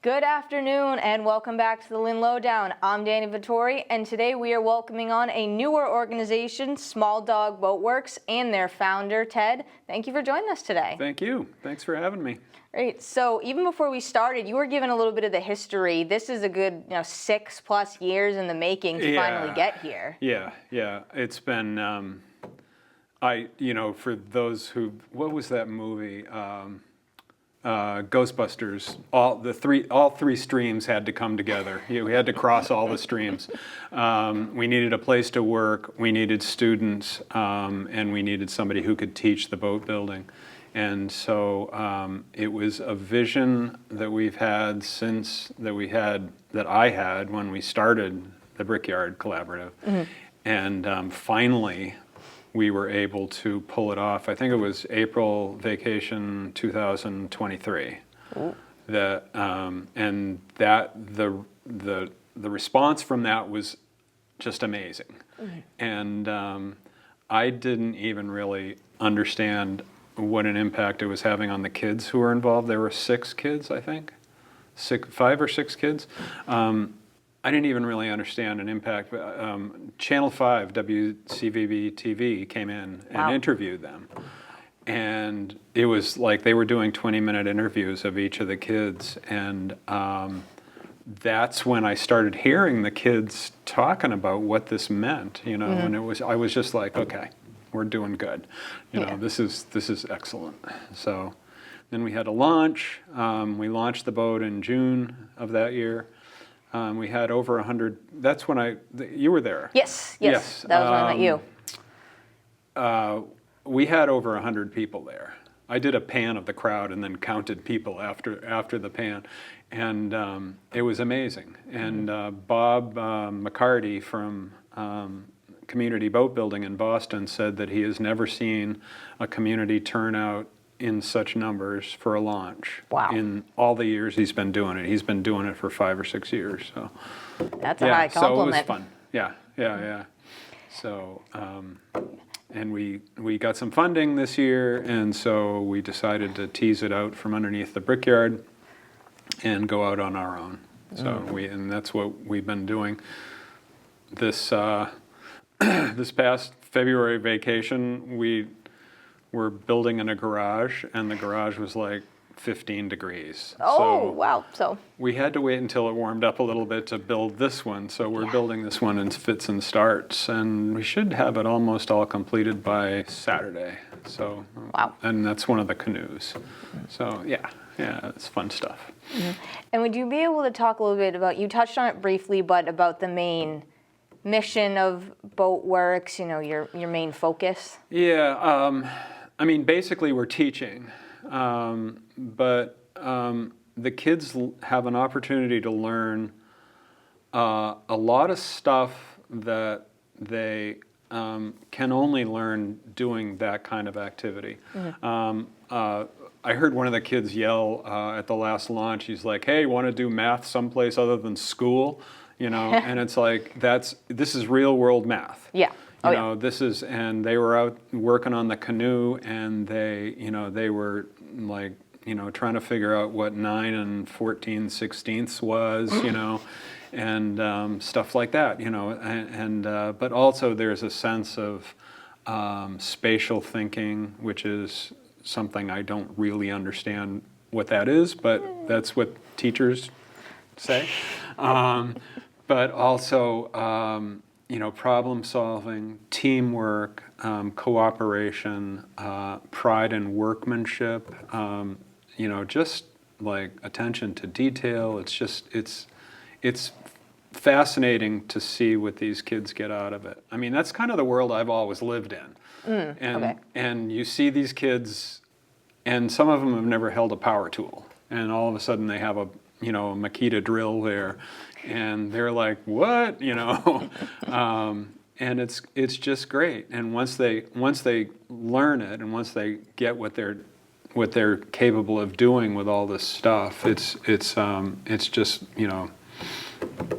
Good afternoon and welcome back to the Lynn Lowdown. I'm Dani Vittori, and today we are welcoming on a newer organization, Small Dog Boatworks, and their founder, Ted. Thank you for joining us today. Thank you. Thanks for having me. Great. So even before we started, you were given a little bit of the history. This is a good 6+ years in the making to finally get here. Yeah. It's been, for those who, what was that movie? Ghostbusters. All three streams had to come together. We had to cross all the streams. We needed a place to work. We needed students, and we needed somebody who could teach the boat building. And so it was a vision that we've had that I had when we started the Brickyard Collaborative. Mm-hmm. And finally, we were able to pull it off. I think it was April vacation 2023. Ooh. The response from that was just amazing. Mm-hmm. And I didn't even really understand what an impact it was having on the kids who were involved. There were 6 kids, I think, 5 or 6 kids. I didn't even really understand an impact. Channel 5, WCVB TV, came in and interviewed them. And it was like they were doing 20-minute interviews of each of the kids. And that's when I started hearing the kids talking about what this meant, Mm-hmm. And I was just like, okay, we're doing good. This is excellent. So then we had a launch. We launched the boat in June of that year. We had over 100. That's when you were there. Yes. That was when I met you. We had over 100 people there. I did a pan of the crowd and then counted people after the pan, and it was amazing. And Bob McCarty from Community Boat Building in Boston said that he has never seen a community turnout in such numbers for a launch. Wow. In all the years he's been doing it. He's been doing it for 5 or 6 years. So that's a high compliment. So it was fun. Yeah. So and we got some funding this year, and so we decided to tease it out from underneath the Brickyard and go out on our own. So and that's what we've been doing. This this past February vacation, we were building in a garage, and the garage was like 15 degrees. Wow. So we had to wait until it warmed up a little bit to build this one. So we're building this one in fits and starts, and we should have it almost all completed by Saturday. So and that's one of the canoes. So yeah, it's fun stuff. Mm-hmm. And would you be able to talk a little bit about, you touched on it briefly, but about the main mission of Boatworks, your main focus? Yeah, basically we're teaching, but the kids have an opportunity to learn a lot of stuff that they can only learn doing that kind of activity. Mm-hmm. I heard one of the kids yell at the last launch, he's like, "Hey, want to do math someplace other than school?" And it's like, this is real world math. Yeah. And they were out working on the canoe, and they were like, trying to figure out what 9 14/16 was, and stuff like that, but also there's a sense of spatial thinking, which is something I don't really understand what that is, but that's what teachers say. But also, problem solving, teamwork, cooperation, pride in workmanship, just like attention to detail. It's fascinating to see what these kids get out of it. That's kind of the world I've always lived in. And you see these kids, and some of them have never held a power tool, and all of a sudden they have a Makita drill there, and they're like, what? And it's just great. And once they learn it, and once they get what they're capable of doing with all this stuff, it's just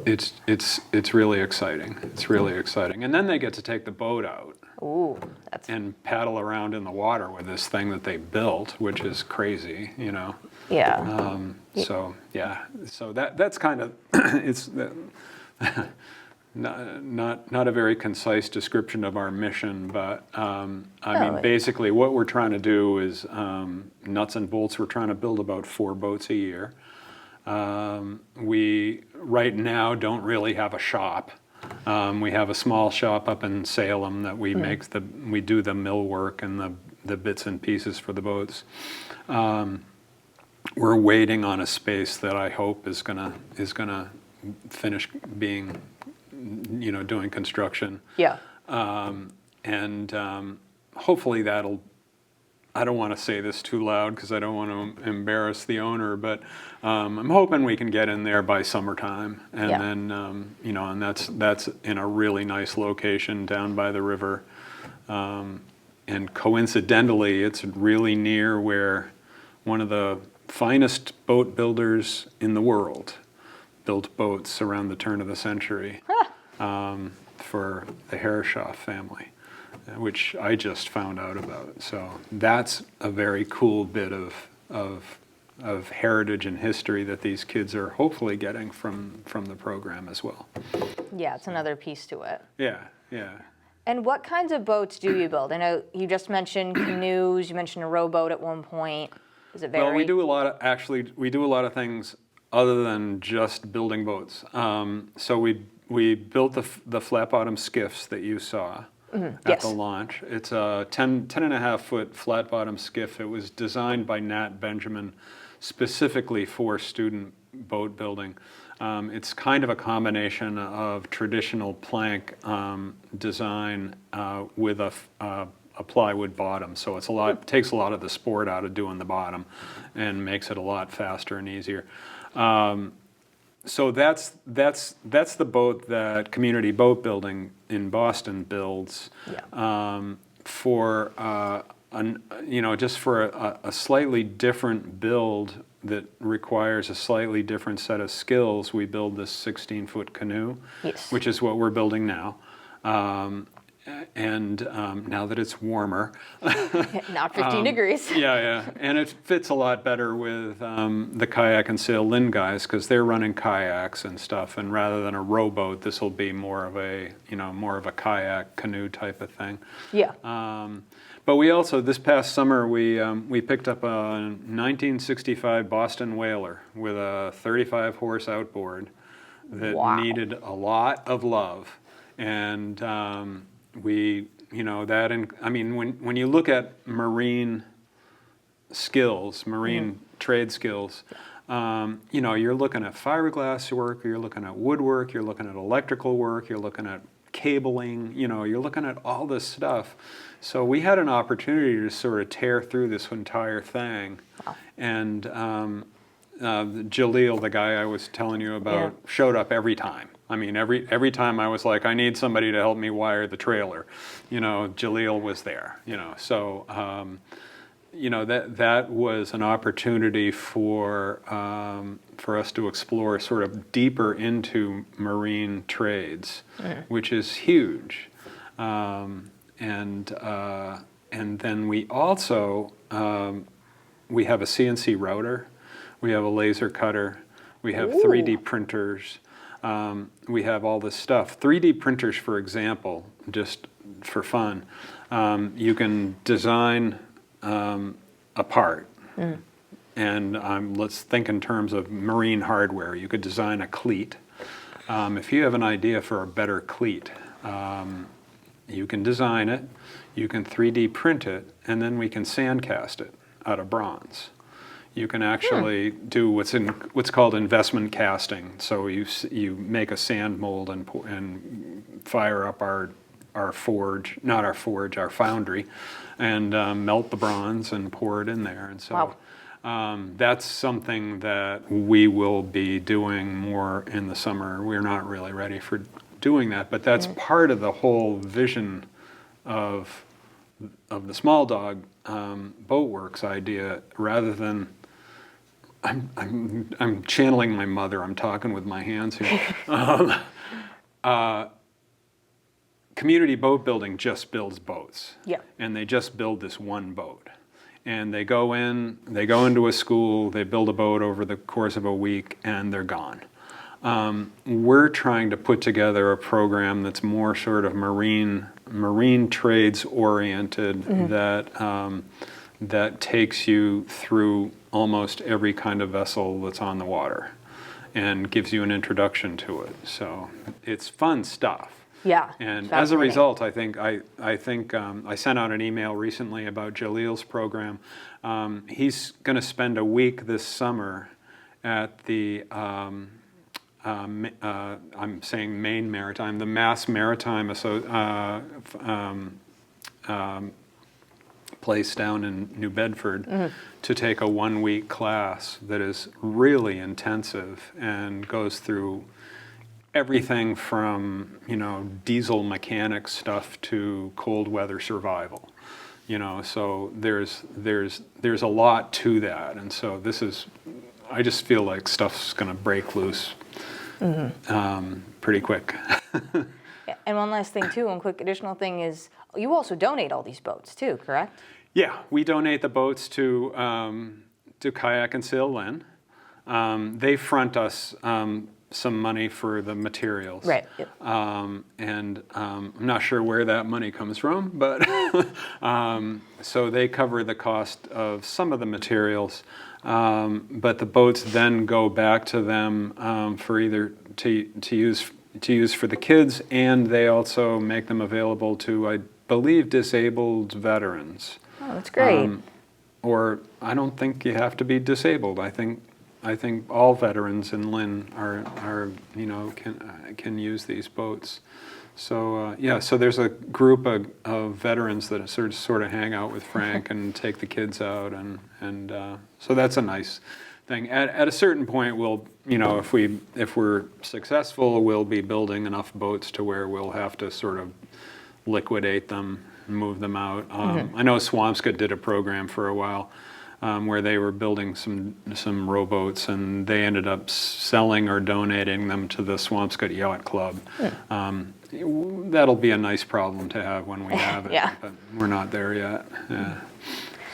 it's really exciting. It's really exciting. And then they get to take the boat out Ooh, that's and paddle around in the water with this thing that they built, which is crazy, you know. yeah. So yeah, so that's kind of it's not a very concise description of our mission, but I mean, basically what we're trying to do is nuts and bolts. We're trying to build about 4 boats a year. We right now don't really have a shop. We have a small shop up in Salem that we we do the millwork and the bits and pieces for the boats. We're waiting on a space that I hope is gonna finish being, you know, doing construction. Yeah. Hopefully that'll, I don't want to say this too loud because I don't want to embarrass the owner, but I'm hoping we can get in there by summertime, and then you know, and that's in a really nice location down by the river, and coincidentally, it's really near where one of the finest boat builders in the world built boats around the turn of the century for the Herreshoff family, which I just found out about. So that's a very cool bit of heritage and history that these kids are hopefully getting from the program as well. Yeah, it's another piece to it. Yeah, yeah. And what kinds of boats do you build? I know you just mentioned canoes, you mentioned a rowboat at one point. Is it very... Well, we do a lot of things other than just building boats. So we built the flat bottom skiffs that you saw at the launch. It's a 10 and a half foot flat bottom skiff. It was designed by Nat Benjamin specifically for student boat building. It's kind of a combination of traditional plank design with a plywood bottom, so it's takes a lot of the sport out of doing the bottom and makes it a lot faster and easier. So that's the boat that Community Boat Building in Boston builds for you know, just for a slightly different build that requires a slightly different set of skills. We build this 16-foot canoe, which is what we're building now. And now that it's warmer. Not 15 degrees. Yeah, and it fits a lot better with the kayak and sail Lynn guys, because they're running kayaks and stuff, and rather than a rowboat, this will be more of a kayak canoe type of thing. Yeah. But we also, this past summer, we picked up a 1965 Boston Whaler with a 35 horse outboard that needed a lot of love, and we, you know, I mean, when you look at marine skills, marine trade skills, you know, you're looking at fiberglass work, you're looking at woodwork, you're looking at electrical work, you're looking at cabling, you know, you're looking at all this stuff. So we had an opportunity to sort of tear through this entire thing. Wow. And Jaleel, the guy I was telling you about, showed up every time. I mean, every time I was like, I need somebody to help me wire the trailer, you know, Jaleel was there, you know. So, you know, that was an opportunity for us to explore sort of deeper into marine trades, which is huge. And then we also, we have a CNC router, we have a laser cutter, we have 3D printers. We have all this stuff. 3D printers, for example, just for fun, you can design a part. And let's think in terms of marine hardware. You could design a cleat. If you have an idea for a better cleat, you can design it, you can 3D print it, and then we can sand cast it out of bronze. You can actually do what's called investment casting. So you make a sand mold and fire up our forge, not our forge, our foundry, and melt the bronze and pour it in there. And so that's something that we will be doing more in the summer. We're not really ready for doing that, but that's part of the whole vision of the Small Dog Boatworks idea. Rather than I'm channeling my mother. I'm talking with my hands here. Community boat building just builds boats. Yeah. And they just build this one boat. And they go into a school, they build a boat over the course of a week, and they're gone. We're trying to put together a program that's more sort of marine trades oriented, that takes you through almost every kind of vessel that's on the water and gives you an introduction to it. So it's fun stuff. Yeah. And as a result, I think I sent out an email recently about Jalil's program. He's going to spend a week this summer at the I'm saying Maine Maritime, the Mass Maritime place down in New Bedford, to take a 1-week class that is really intensive and goes through everything from, diesel mechanic stuff to cold weather survival. So there's a lot to that, and so I just feel like stuff's going to break loose pretty quick. Yeah, and one last thing too, one quick additional thing is you also donate all these boats too, correct? Yeah, we donate the boats to Kayak and Sail Lynn. They front us some money for the materials. Right. Yep. And I'm not sure where that money comes from, but so they cover the cost of some of the materials. But the boats then go back to them for either to use for the kids, and they also make them available to, I believe, disabled veterans. Oh, that's great. Or I don't think you have to be disabled. I think all veterans in Lynn can use these boats. So so there's a group of veterans that sort of hang out with Frank and take the kids out, and so that's a nice thing. At a certain point, we'll, if we're successful, we'll be building enough boats to where we'll have to sort of liquidate them, move them out. I know Swampscott did a program for a while where they were building some rowboats, and they ended up selling or donating them to the Swampscott Yacht Club. That'll be a nice problem to have when we have it, Yeah. but we're not there yet. Yeah.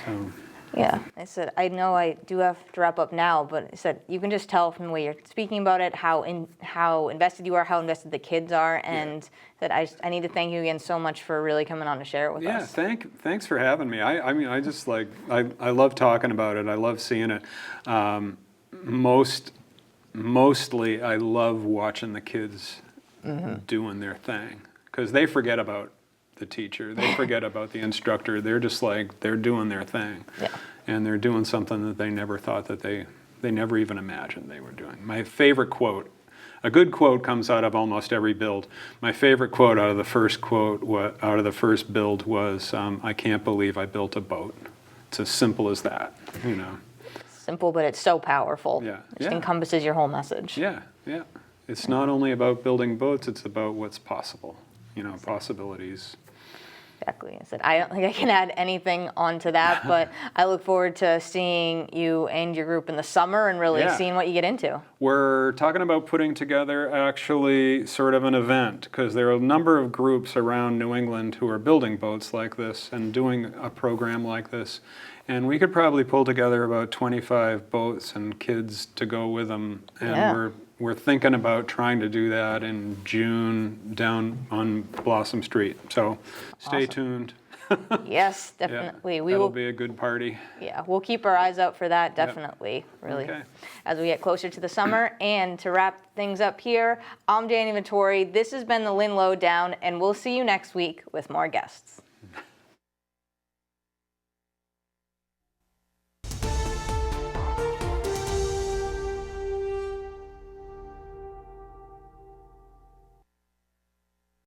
So. Yeah, I said, I know I do have to wrap up now, but I said, you can just tell from the way you're speaking about it, how invested you are, how invested the kids are, and that I need to thank you again so much for really coming on to share it with us. Yeah, thanks for having me. I mean, I just I love talking about it. I love seeing it. Mostly, I love watching the kids doing their thing, because they forget about the teacher. They forget about the instructor. They're just they're doing their thing. Yeah. And they're doing something that they never thought that they never even imagined they were doing. My favorite quote, a good quote comes out of almost every build. My favorite quote out of the first build was, I can't believe I built a boat. It's as simple as that, Simple, but it's so powerful. Yeah. It encompasses your whole message. Yeah. It's not only about building boats, it's about what's possible, possibilities. Exactly. I said, I don't think I can add anything onto that, but I look forward to seeing you and your group in the summer and really seeing what you get into. We're talking about putting together actually sort of an event, because there are a number of groups around New England who are building boats like this and doing a program like this. And we could probably pull together about 25 boats and kids to go with them. And we're thinking about trying to do that in June down on Blossom Street. So stay tuned. Yes, definitely. Yeah, that'll be a good party. Yeah, we'll keep our eyes out for that, definitely, really, Okay. as we get closer to the summer. And to wrap things up here, I'm Dani Vittori. This has been the Lynn Lowdown, and we'll see you next week with more guests.